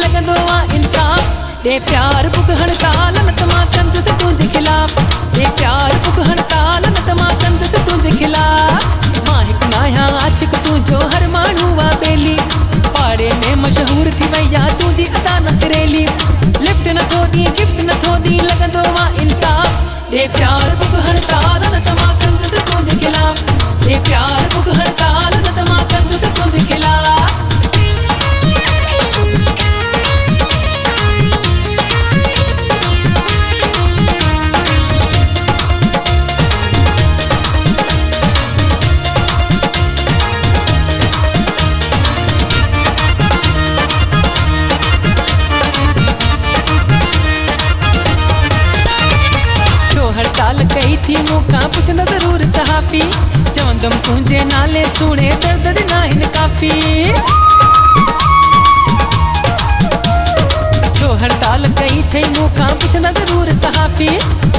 लगंदो आ इंसाफ़ दे प्यार बुक हड़ताल न तमा कंद से तुझे खिलाफ दे प्यार बुक हड़ताल न तमा कंद से तुझे खिलाफ मां हिक नाया आशिक तू जो हर मानू वा बेली पाड़े में मशहूर थी वैया तुझी अदा न करेली लिफ्ट न थोड़ी गिफ्ट न थोड़ी लगंदो आ इंसाफ़ दे प्यार बुक हड़ताल न तमा कंद से तुझे खिलाफ दे प्यार बुक हड़ताल न तमा कंद से तुझे खिलाफ हड़ताल कही थी मूंखा पुछंदा जरूर सहाफ़ी चवंदम तुझे नाले सुने दर्द ना हिन काफ़ी छो हड़ताल कही थी मूंखा पुछंदा जरूर सहाफ़ी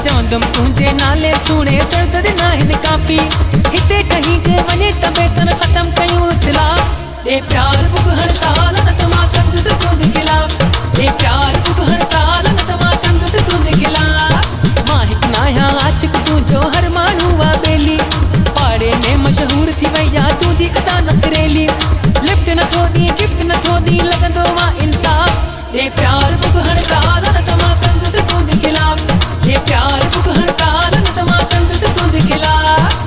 चवंदम तुझे नाले सुने दर्द ना हिन काफ़ी हिते कहीं जे वने तबे तन खत्म कयूं इख्तिलाफ दे प्यार बुक हड़ताल न तमा कंद से तुझे खिलाफ दे प्यार बुक हड़ताल न तमा कंद से तुझे खिलाफ नाया आशिक तू जो हर मानू वा बेली पाड़े में मशहूर थी वैया तुझी अदा न करेली लिफ्ट न थोड़ी गिफ्ट न थोड़ी लगंदो वा इंसाफ़ दे प्यार बुक हड़ताल न तमा कंद से तुझे खिलाफ दे प्यार बुक हड़ताल न तमा कंद से तुझे खिलाफ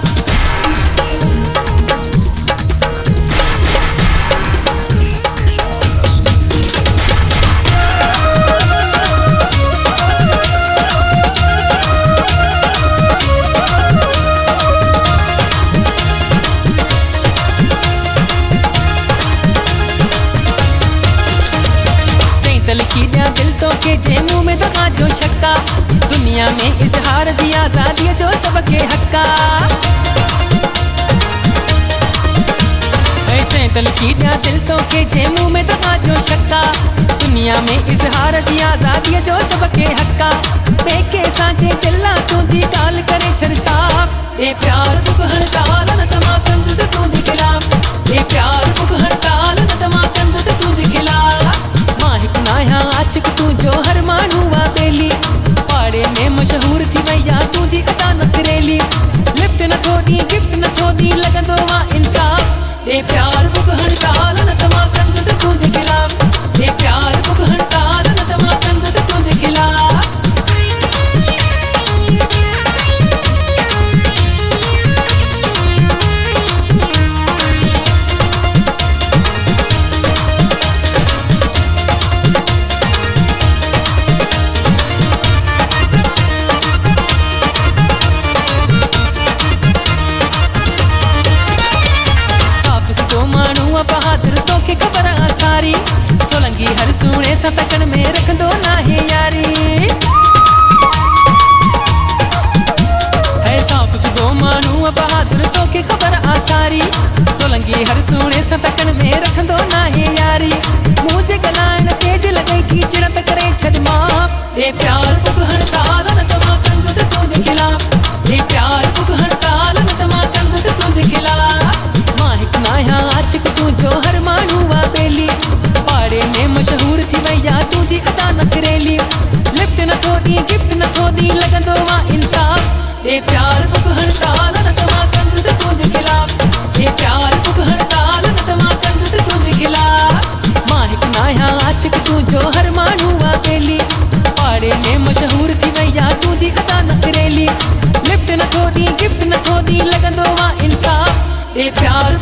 दिल तो के जे मुंह में दगा जो शक्का दुनिया में इजहार दी आजादी जो सबके हक्का ऐसे तलकी दिल तो के जे मुंह में दगा जो शक्का दुनिया में इजहार दी आजादी जो सबके हक्का देखे साजे दिल्ला तुझी गाल करे छरसाफ ए प्यार बुक हड़ताल न तमा कंद से तुझे खिलाफ ए प्यार बुक हड़ताल न तमा कंद से तुझे खिलाफ नाया आशिक तू जो हर मानू वा बेली पाड़े में मशहूर थी वैया तुझी अदा न करेली लिफ्ट न थोड़ी गिफ्ट न थोड़ी लगंदो वा इंसाफ़ दे प्यार बुक हड़ताल न तमा कंद से तुझे खिलाफ दे प्यार बुक हड़ताल न तमा कंद से तुझे खिलाफ बहादुर तो के खबर आ सारी सोलंगी हर सुने सा तकन में रख दो ना है यारी है साफ सुगो मानू बहादुर तो के खबर आ सारी सोलंगी हर सुने सा तकन में रख दो ना है यारी मुझे गलान तेज लगे की चिड़त करे छदमा ए प्यार बुक हड़ताल न तमा कंद से तुझे खिलाफ ए प्यार बुक हड़ताल न तमा कंद से तुझे खिलाफ मां हिक नाया आशिक तू जो हर मानू वा बेली पाड़े में मशहूर थी वैया तुझी अदा न करेली लिफ्ट न थोड़ी गिफ्ट न थोड़ी लगंदो वा इंसाफ़ दे प्यार बुक हड़ताल न तमा कंद से तुझे खिलाफ दे प्यार बुक हड़ताल न तमा कंद से तुझे खिलाफ मां हिक नाया आशिक तू जो हर मानू वा बेली पाड़े में मशहूर थी वैया तुझी अदा न करेली लिफ्ट न थोड़ी गिफ्ट न थोड़ी लगंदो वा इंसाफ़ दे प्यार